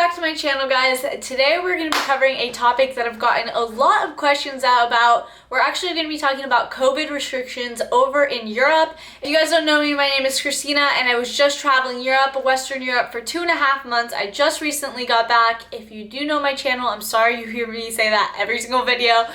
back to my channel, guys. Today we're going to be covering a topic that I've gotten a lot of questions out about. We're actually going to be talking about COVID restrictions over in Europe. If you guys don't know me, my name is Christina and I was just traveling Europe, Western Europe for 2.5 months. I just recently got back. If you do know my channel, I'm sorry you hear me say that every single video.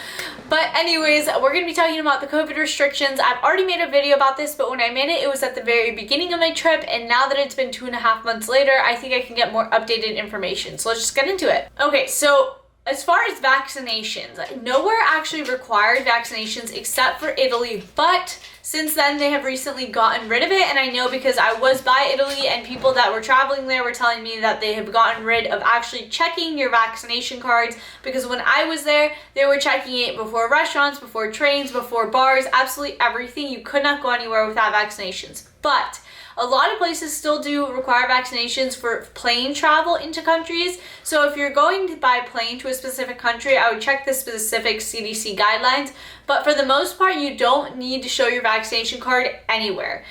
But anyways, we're going to be talking about the COVID restrictions. I've already made a video about this, but when I made it, it was at the very beginning of my trip, and now that it's been 2.5 months later, I think I can get more updated information. So let's just get into it. Okay, so as far as vaccinations, nowhere actually required vaccinations except for Italy, but since then they have recently gotten rid of it, and I know because I was by Italy and people that were traveling there were telling me that they have gotten rid of actually checking your vaccination cards, because when I was there, they were checking it before restaurants, before trains, before bars, absolutely everything. You could not go anywhere without vaccinations. But a lot of places still do require vaccinations for plane travel into countries. So if you're going by plane to a specific country, I would check the specific CDC guidelines. But for the most part, you don't need to show your vaccination card anywhere.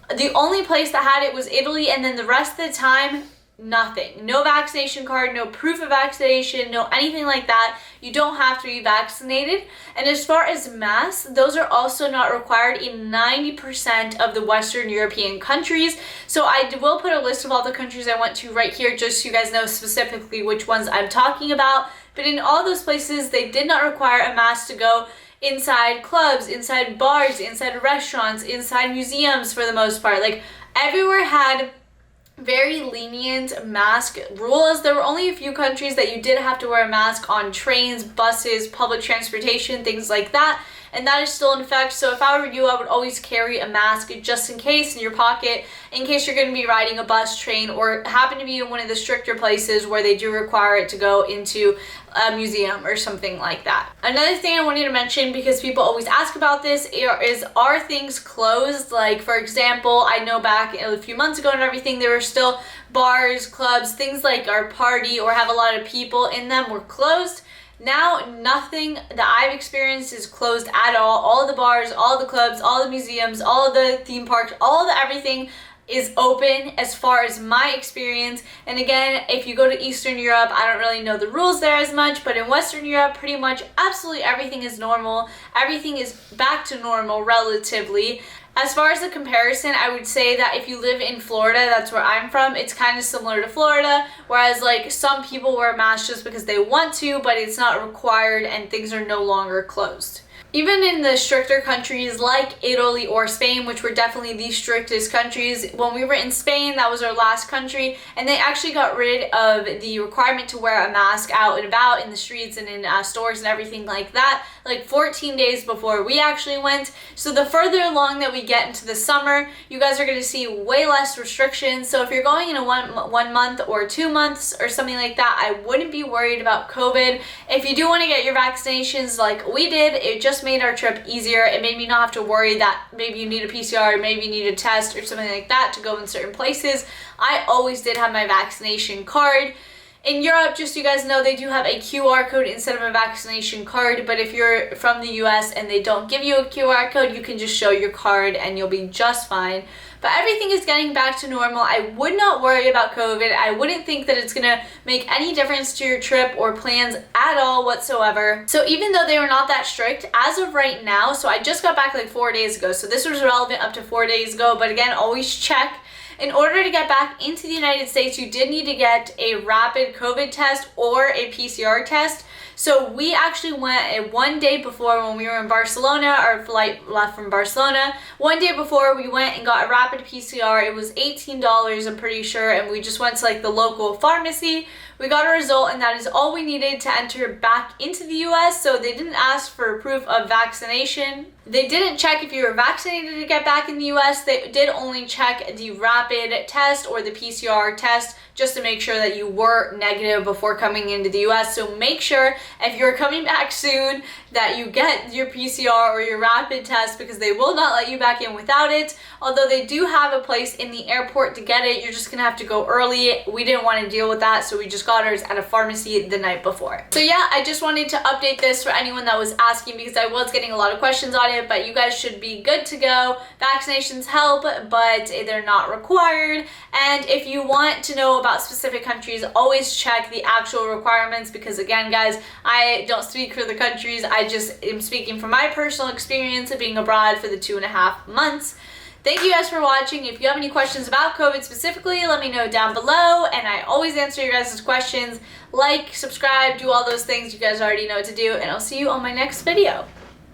The only place that had it was Italy, and then the rest of the time, nothing. No vaccination card, no proof of vaccination, no anything like that. You don't have to be vaccinated. And as far as masks, those are also not required in 90% of the Western European countries. So I will put a list of all the countries I went to right here, just so you guys know specifically which ones I'm talking about. But in all those places, they did not require a mask to go inside clubs, inside bars, inside restaurants, inside museums for the most part. Like, everywhere had very lenient mask rules. There were only a few countries that you did have to wear a mask on trains, buses, public transportation, things like that, and that is still in effect. So if I were you, I would always carry a mask just in case in your pocket, in case you're going to be riding a bus, train, or happen to be in one of the stricter places where they do require it to go into a museum or something like that. Another thing I wanted to mention, because people always ask about this, is are things closed? Like, for example, I know back a few months ago and everything, there were still bars, clubs, things like our party or have a lot of people in them were closed. Now, nothing that I've experienced is closed at all. All the bars, all the clubs, all the museums, all the theme parks, all the everything is open as far as my experience. And again, if you go to Eastern Europe, I don't really know the rules there as much, but in Western Europe, pretty much absolutely everything is normal. Everything is back to normal relatively. As far as the comparison, I would say that if you live in Florida, that's where I'm from, it's kind of similar to Florida, whereas like some people wear masks just because they want to, but it's not required and things are no longer closed. Even in the stricter countries like Italy or Spain, which were definitely the strictest countries, when we were in Spain, that was our last country, and they actually got rid of the requirement to wear a mask out and about in the streets and in stores and everything like that, like 14 days before we actually went. So the further along that we get into the summer, you guys are going to see way less restrictions. So if you're going in a one month or 2 months or something like that, I wouldn't be worried about COVID. If you do want to get your vaccinations like we did, it just made our trip easier. It made me not have to worry that maybe you need a PCR, maybe you need a test or something like that to go in certain places. I always did have my vaccination card. In Europe, just so you guys know, they do have a QR code instead of a vaccination card, but if you're from the US and they don't give you a QR code, you can just show your card and you'll be just fine. But everything is getting back to normal. I would not worry about COVID. I wouldn't think that it's gonna make any difference to your trip or plans at all whatsoever. So even though they were not that strict, as of right now, so I just got back like 4 days ago, so this was relevant up to 4 days ago, but again, always check. In order to get back into the United States, you did need to get a rapid COVID test or a PCR test. So we actually went one day before when we were in Barcelona. Our flight left from Barcelona. One day before, we went and got a rapid PCR. It was $18, I'm pretty sure, and we just went to like the local pharmacy. We got a result, and that is all we needed to enter back into the US. So they didn't ask for proof of vaccination. They didn't check if you were vaccinated to get back in the US. They did only check the rapid test or the PCR test just to make sure that you were negative before coming into the US. So make sure if you're coming back soon that you get your PCR or your rapid test, because they will not let you back in without it. Although they do have a place in the airport to get it, you're just gonna have to go early. We didn't want to deal with that, so we just got ours at a pharmacy the night before. So yeah, I just wanted to update this for anyone that was asking, because I was getting a lot of questions on it. it, but you guys should be good to go. Vaccinations help, but they're not required. And if you want to know about specific countries, always check the actual requirements, because again, guys, I don't speak for the countries. I just am speaking from my personal experience of being abroad for the 2.5 months. Thank you guys for watching. If you have any questions about COVID specifically, let me know down below, and I always answer your guys' questions. Like, subscribe, do all those things you guys already know what to do, and I'll see you on my next video.